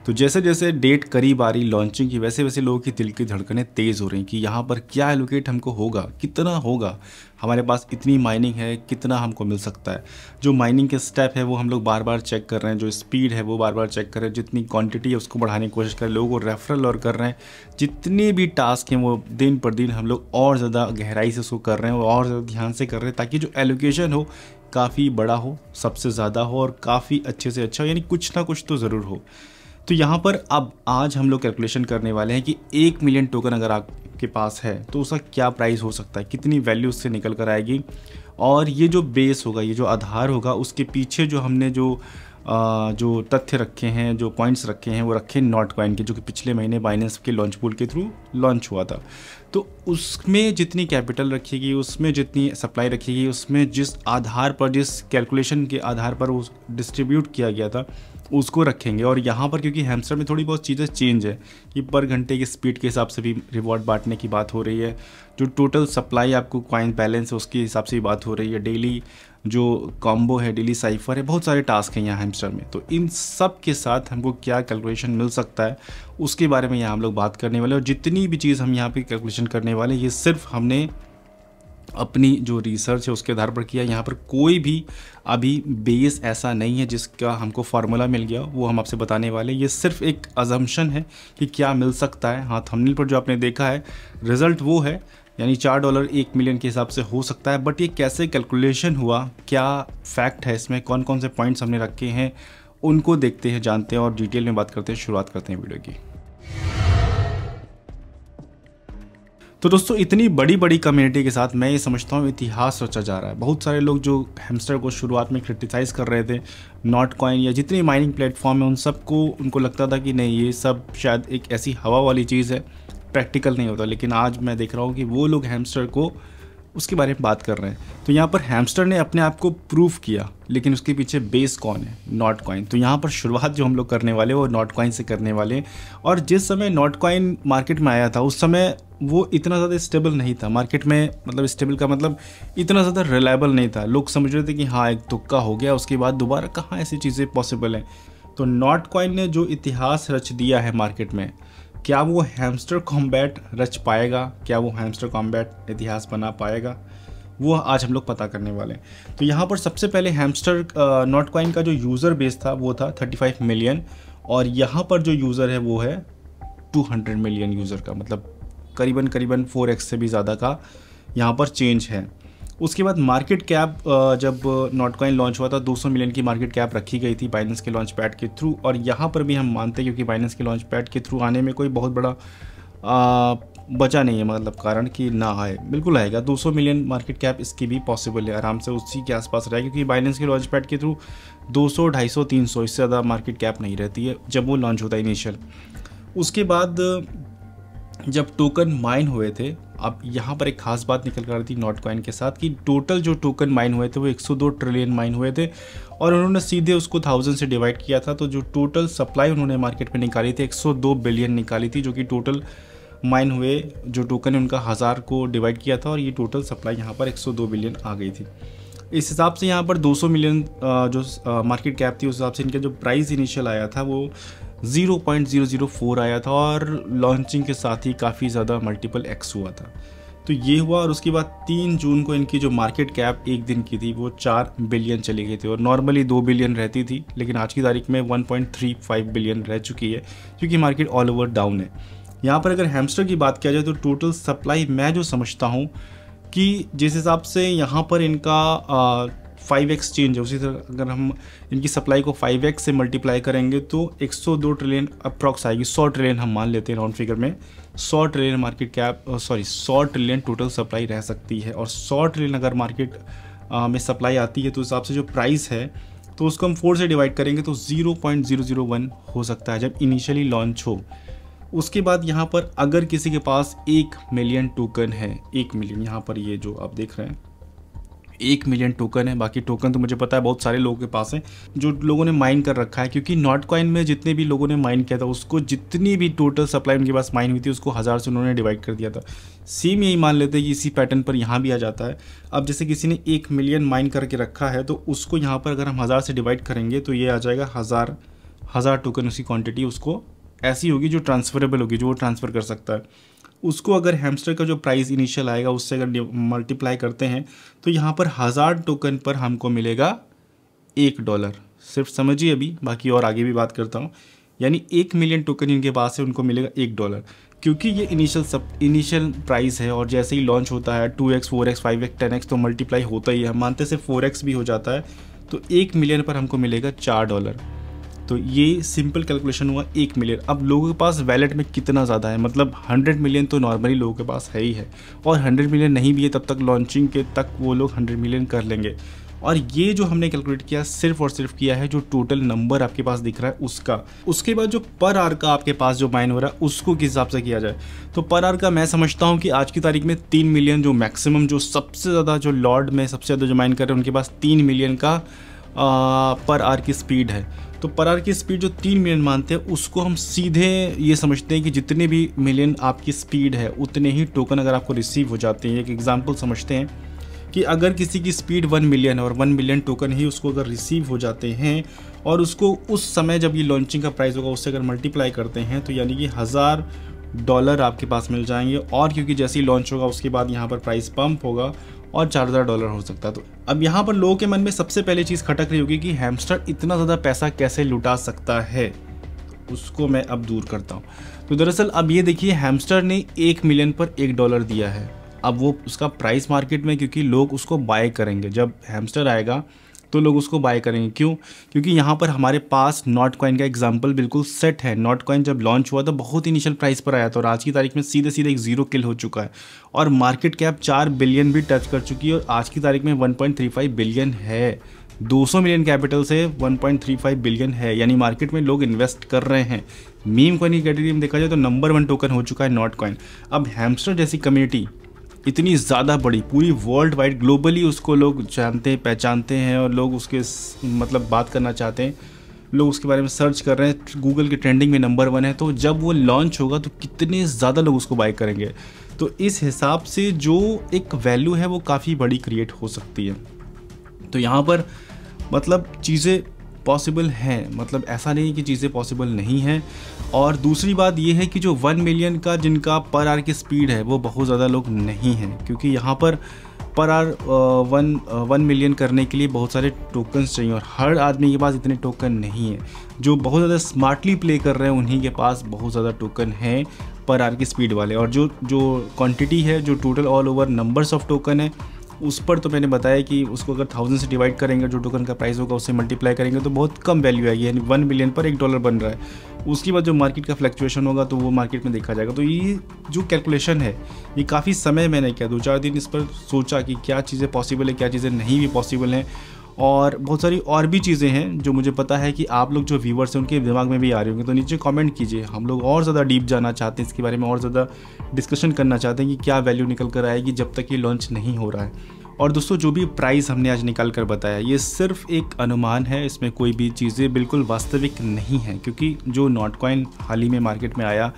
तो जैसे जैसे डेट करीब आ रही लॉन्चिंग की, वैसे वैसे लोगों की दिल की धड़कनें तेज़ हो रही कि यहाँ पर क्या एलोकेट हमको होगा, कितना होगा, हमारे पास इतनी माइनिंग है, कितना हमको मिल सकता है। जो माइनिंग के स्टेप है वो हम लोग बार बार चेक कर रहे हैं, जो स्पीड है वो बार बार चेक कर रहे हैं, जितनी क्वांटिटी है उसको बढ़ाने की कोशिश कर रहे हैं, लोगों को रेफरल और कर रहे हैं। जितने भी टास्क हैं वो दिन पर दिन हम लोग और ज़्यादा गहराई से उसको कर रहे हैं और ज़्यादा ध्यान से कर रहे हैं, ताकि जो एलोकेशन हो काफ़ी बड़ा हो, सबसे ज़्यादा हो और काफ़ी अच्छे से अच्छा हो, यानी कुछ ना कुछ तो ज़रूर हो। तो यहाँ पर अब आज हम लोग कैलकुलेशन करने वाले हैं कि 1 मिलियन टोकन अगर आपके पास है तो उसका क्या प्राइस हो सकता है, कितनी वैल्यू उससे निकल कर आएगी, और ये जो बेस होगा, ये जो आधार होगा, उसके पीछे जो हमने जो तथ्य रखे हैं, जो पॉइंट्स रखे हैं, वो रखे नॉट कॉइन के, जो कि पिछले महीने बाइनेंस के लॉन्च पूल के थ्रू लॉन्च हुआ था। तो उसमें जितनी कैपिटल रखीगी, उसमें जितनी सप्लाई रखीगी, उसमें जिस आधार पर, जिस कैलकुलेशन के आधार पर वो डिस्ट्रीब्यूट किया गया था, उसको रखेंगे। और यहाँ पर क्योंकि हैमस्टर में थोड़ी बहुत चीज़ें चेंज है कि पर घंटे की स्पीड के हिसाब से भी रिवॉर्ड बांटने की बात हो रही है, जो टोटल सप्लाई आपको कॉइन बैलेंस है उसके हिसाब से भी बात हो रही है, डेली जो कॉम्बो है, डेली साइफर है, बहुत सारे टास्क हैं यहाँ हैमस्टर में। तो इन सब के साथ हमको क्या कैलकुलेशन मिल सकता है उसके बारे में यहाँ हम लोग बात करने वाले। और जितनी भी चीज़ हम यहाँ पे कैलकुलेशन करने वाले, ये सिर्फ हमने अपनी जो रिसर्च है उसके आधार पर किया। यहाँ पर कोई भी अभी बेस ऐसा नहीं है जिसका हमको फार्मूला मिल गया, वो हम आपसे बताने वाले। ये सिर्फ एक अजम्पशन है कि क्या मिल सकता है। हाँ, थंबनेल पर जो आपने देखा है रिज़ल्ट वो है, यानी $4 1 मिलियन के हिसाब से हो सकता है। बट ये कैसे कैलकुलेशन हुआ, क्या फैक्ट है इसमें, कौन कौन से पॉइंट्स हमने रखे हैं, उनको देखते हैं, जानते हैं और डिटेल में बात करते हैं। शुरुआत करते हैं वीडियो की। तो दोस्तों, इतनी बड़ी बड़ी कम्युनिटी के साथ मैं ये समझता हूँ इतिहास रचा जा रहा है। बहुत सारे लोग जो हैमस्टर को शुरुआत में क्रिटिसाइज़ कर रहे थे, नॉट कॉइन या जितनी माइनिंग प्लेटफॉर्म है, उन सबको उनको लगता था कि नहीं, ये सब शायद एक ऐसी हवा वाली चीज़ है, प्रैक्टिकल नहीं होता। लेकिन आज मैं देख रहा हूँ कि वो लोग हैमस्टर को उसके बारे में बात कर रहे हैं। तो यहाँ पर हैमस्टर ने अपने आप को प्रूव किया, लेकिन उसके पीछे बेस कौन है? Not coin. तो यहाँ पर शुरुआत जो हम लोग करने वाले वो नॉट कॉइन से करने वाले। और जिस समय नॉट कॉइन मार्केट में आया था उस समय वो इतना ज़्यादा स्टेबल नहीं था मार्केट में, मतलब स्टेबल का मतलब इतना ज़्यादा रिलायबल नहीं था। लोग समझ रहे थे कि हाँ, एक तुक्का हो गया, उसके बाद दोबारा कहाँ ऐसी चीज़ें पॉसिबल हैं। तो नॉट कॉइन ने जो इतिहास रच दिया है मार्केट में, क्या वो हैमस्टर कॉम्बैट रच पाएगा? क्या वो हैमस्टर कॉम्बैट इतिहास बना पाएगा? वो आज हम लोग पता करने वाले हैं। तो यहाँ पर सबसे पहले हैमस्टर नॉट कॉइन का जो यूज़र बेस था वो था 35 मिलियन, और यहाँ पर जो यूज़र है वो है 200 मिलियन यूज़र का, मतलब करीबन 4x से भी ज़्यादा का यहाँ पर चेंज है। उसके बाद मार्केट कैप, जब नॉट कॉइन लॉन्च हुआ था 200 मिलियन की मार्केट कैप रखी गई थी बाइनेंस के लॉन्च पैड के थ्रू। और यहाँ पर भी हम मानते हैं, क्योंकि बाइनेंस के लॉन्च पैड के थ्रू आने में कोई बहुत बड़ा बचा नहीं है, मतलब कारण कि ना आए, बिल्कुल आएगा। 200 मिलियन मार्केट कैप इसकी भी पॉसिबल है, आराम से उसी के आसपास रहेगा, क्योंकि बाइनेंस के लॉन्च पैड के थ्रू 200, 250, 300 इससे ज़्यादा मार्केट कैप नहीं रहती है जब वो लॉन्च होता है इनिशियल। उसके बाद जब टोकन माइन हुए थे, अब यहाँ पर एक खास बात निकल कर आ रही थी नॉट कॉइन के साथ कि टोटल जो टोकन माइन हुए थे वो 102 ट्रिलियन माइन हुए थे, और उन्होंने सीधे उसको 1000 से डिवाइड किया था। तो जो टोटल सप्लाई उन्होंने मार्केट में निकाली थी 102 बिलियन निकाली थी, जो कि टोटल माइन हुए जो टोकन है उनका 1000 को डिवाइड किया था, और ये टोटल सप्लाई यहाँ पर 102 बिलियन आ गई थी। इस हिसाब से यहाँ पर 200 मिलियन जो मार्केट कैप थी, उस हिसाब से इनका जो प्राइस इनिशियल आया था वो 0.004 आया था, और लॉन्चिंग के साथ ही काफ़ी ज़्यादा मल्टीपल एक्स हुआ था। तो ये हुआ, और उसके बाद 3 जून को इनकी जो मार्केट कैप एक दिन की थी वो 4 बिलियन चली गई थी, और नॉर्मली 2 बिलियन रहती थी, लेकिन आज की तारीख में 1.35 बिलियन रह चुकी है, क्योंकि मार्केट ऑल ओवर डाउन है। यहाँ पर अगर हैमस्टर की बात किया जाए तो टोटल सप्लाई मैं जो समझता हूँ कि जिस हिसाब से यहाँ पर इनका 5x चेंज है, उसी तरह अगर हम इनकी सप्लाई को 5x से मल्टीप्लाई करेंगे तो 102 ट्रिलियन अप्रॉक्स आएगी। 100 ट्रिलियन हम मान लेते हैं राउंड फिगर में, 100 trillion market cap, 100 trillion total supply रह सकती है। और 100 ट्रिलियन अगर मार्केट में सप्लाई आती है तो उस हिसाब से जो प्राइस है तो उसको हम 4 से डिवाइड करेंगे तो 0.001 हो सकता है जब इनिशियली लॉन्च हो। उसके बाद यहाँ पर अगर किसी के पास 1 मिलियन टोकन है, 1 मिलियन, यहाँ पर ये जो आप देख रहे हैं 1 मिलियन टोकन है, बाकी टोकन तो मुझे पता है बहुत सारे लोगों के पास है जो लोगों ने माइन कर रखा है, क्योंकि नॉट कॉइन में जितने भी लोगों ने माइन किया था उसको जितनी भी टोटल सप्लाई उनके पास माइन हुई थी उसको 1000 से उन्होंने डिवाइड कर दिया था। सेम यही मान लेते हैं कि इसी पैटर्न पर यहाँ भी आ जाता है। अब जैसे किसी ने 1 मिलियन माइन करके रखा है तो उसको यहाँ पर अगर हम 1000 से डिवाइड करेंगे तो ये आ जाएगा 1000 टोकन उसकी क्वांटिटी उसको ऐसी होगी जो ट्रांसफरेबल होगी, जो वो ट्रांसफ़र कर सकता है। उसको अगर हैमस्टर का जो प्राइस इनिशियल आएगा उससे अगर मल्टीप्लाई करते हैं तो यहाँ पर 1000 टोकन पर हमको मिलेगा $1। सिर्फ समझिए अभी, बाकी और आगे भी बात करता हूँ। यानी 1 मिलियन टोकन इनके पास है, उनको मिलेगा $1, क्योंकि ये इनिशियल प्राइस है और जैसे ही लॉन्च होता है 2x 4x 5x 10x तो मल्टीप्लाई होता ही है। हम मानते से 4x भी हो जाता है, तो 1 मिलियन पर हमको मिलेगा $4। तो ये सिंपल कैलकुलेशन हुआ 1 मिलियन। अब लोगों के पास वैलेट में कितना ज़्यादा है, मतलब 100 मिलियन तो नॉर्मली लोगों के पास है ही है, और 100 मिलियन नहीं भी है तब तक लॉन्चिंग के तक वो लोग 100 मिलियन कर लेंगे। और ये जो हमने कैलकुलेट किया सिर्फ और सिर्फ किया है जो टोटल नंबर आपके पास दिख रहा है उसका। उसके बाद जो पर आवर का आपके पास जो माइन हो रहा है उसको किस हिसाब से किया जाए, तो पर आवर का मैं समझता हूँ कि आज की तारीख में 3 मिलियन जो मैक्सिमम, जो सबसे ज़्यादा, जो लॉर्ड में सबसे ज़्यादा जो माइन कर रहे हैं उनके पास 3 मिलियन का पर आवर की स्पीड है। तो पर आवर की स्पीड जो 3 मिलियन मानते हैं उसको हम सीधे ये समझते हैं कि जितने भी मिलियन आपकी स्पीड है उतने ही टोकन अगर आपको रिसीव हो जाते हैं। एक एग्जांपल समझते हैं कि अगर किसी की स्पीड 1 मिलियन है और 1 मिलियन टोकन ही उसको अगर रिसीव हो जाते हैं और उसको उस समय जब ये लॉन्चिंग का प्राइस होगा उससे अगर मल्टीप्लाई करते हैं तो यानी कि $1000 आपके पास मिल जाएंगे। और क्योंकि जैसे ही लॉन्च होगा उसके बाद यहाँ पर प्राइस पंप होगा और $4000 हो सकता है। तो अब यहाँ पर लोगों के मन में सबसे पहले चीज़ खटक रही होगी कि हैमस्टर इतना ज़्यादा पैसा कैसे लुटा सकता है, उसको मैं अब दूर करता हूँ। तो दरअसल अब ये देखिए, हैमस्टर ने 1 मिलियन पर $1 दिया है। अब वो उसका प्राइस मार्केट में, क्योंकि लोग उसको बाय करेंगे, जब हैमस्टर आएगा तो लोग उसको बाय करेंगे। क्यों? क्योंकि यहाँ पर हमारे पास नॉट कॉइन का एग्जांपल बिल्कुल सेट है। नॉट कॉइन जब लॉन्च हुआ तो बहुत इनिशियल प्राइस पर आया था और आज की तारीख में सीधे सीधे एक ज़ीरो किल हो चुका है और मार्केट कैप 4 बिलियन भी टच कर चुकी है और आज की तारीख में 1.35 बिलियन है। 200 मिलियन कैपिटल से 1.35 बिलियन है, यानी मार्केट में लोग इन्वेस्ट कर रहे हैं। मीम कॉइन की कैटेगरी में देखा जाए तो नंबर 1 टोकन हो चुका है नॉट कॉइन। अब हैमस्टर जैसी कम्युनिटी इतनी ज़्यादा बड़ी, पूरी वर्ल्ड वाइड ग्लोबली उसको लोग जानते हैं, पहचानते हैं और लोग उसके मतलब बात करना चाहते हैं, लोग उसके बारे में सर्च कर रहे हैं, गूगल के ट्रेंडिंग में नंबर 1 है। तो जब वो लॉन्च होगा तो कितने ज़्यादा लोग उसको बाय करेंगे। तो इस हिसाब से जो एक वैल्यू है वो काफ़ी बड़ी क्रिएट हो सकती है। तो यहाँ पर मतलब चीज़ें पॉसिबल हैं, मतलब ऐसा नहीं कि चीज़ें पॉसिबल नहीं हैं। और दूसरी बात ये है कि जो 1 मिलियन का जिनका पर आवर की स्पीड है वो बहुत ज़्यादा लोग नहीं हैं, क्योंकि यहाँ पर आवर 1 मिलियन करने के लिए बहुत सारे टोकन्स चाहिए और हर आदमी के पास इतने टोकन नहीं है। जो बहुत ज़्यादा स्मार्टली प्ले कर रहे हैं उन्हीं के पास बहुत ज़्यादा टोकन हैं पर आवर की स्पीड वाले। और जो क्वांटिटी है, जो total all over numbers of token है, उस पर तो मैंने बताया कि उसको अगर 1000 से डिवाइड करेंगे, जो टोकन का प्राइस होगा उससे मल्टीप्लाई करेंगे तो बहुत कम वैल्यू आएगी, यानी 1 मिलियन पर $1 बन रहा है। उसके बाद जो मार्केट का फ्लक्चुएशन होगा तो वो मार्केट में देखा जाएगा। तो ये जो कैलकुलेशन है ये काफ़ी समय मैंने किया, 2-4 दिन इस पर सोचा कि क्या चीज़ें पॉसिबल है, क्या चीज़ें नहीं भी पॉसिबल हैं। और बहुत सारी और भी चीज़ें हैं जो मुझे पता है कि आप लोग जो व्यूवर्स हैं उनके दिमाग में भी आ रही होंगी। तो नीचे कमेंट कीजिए, हम लोग और ज़्यादा डीप जाना चाहते हैं इसके बारे में, और ज़्यादा डिस्कशन करना चाहते हैं कि क्या वैल्यू निकल कर आएगी जब तक ये लॉन्च नहीं हो रहा है। और दोस्तों जो भी प्राइस हमने आज निकाल कर बताया ये सिर्फ एक अनुमान है, इसमें कोई भी चीज़ें बिल्कुल वास्तविक नहीं है, क्योंकि जो नॉट कॉइन हाल ही में मार्केट में आया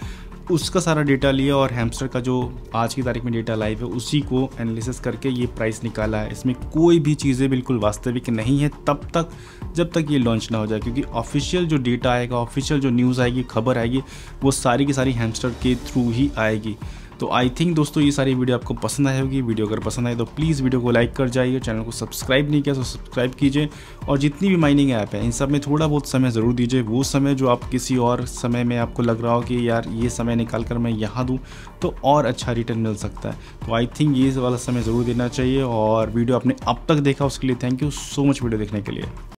उसका सारा डेटा लिया और हैमस्टर का जो आज की तारीख में डेटा लाइव है उसी को एनालिसिस करके ये प्राइस निकाला है। इसमें कोई भी चीज़ें बिल्कुल वास्तविक नहीं है तब तक जब तक ये लॉन्च ना हो जाए, क्योंकि ऑफिशियल जो डेटा आएगा, ऑफिशियल जो न्यूज़ आएगी, खबर आएगी, वो सारी की सारी हैमस्टर के थ्रू ही आएगी। तो आई थिंक दोस्तों ये सारी वीडियो आपको पसंद आई होगी। वीडियो अगर पसंद आए तो प्लीज़ वीडियो को लाइक कर जाइए, चैनल को सब्सक्राइब नहीं किया तो सब्सक्राइब कीजिए। और जितनी भी माइनिंग ऐप है इन सब में थोड़ा बहुत समय ज़रूर दीजिए, वो समय जो आप किसी और समय में आपको लग रहा हो कि यार ये समय निकाल कर मैं यहाँ दूँ तो और अच्छा रिटर्न मिल सकता है। तो आई थिंक ये वाला समय ज़रूर देना चाहिए। और वीडियो आपने अब तक देखा उसके लिए thank you so much video देखने के लिए।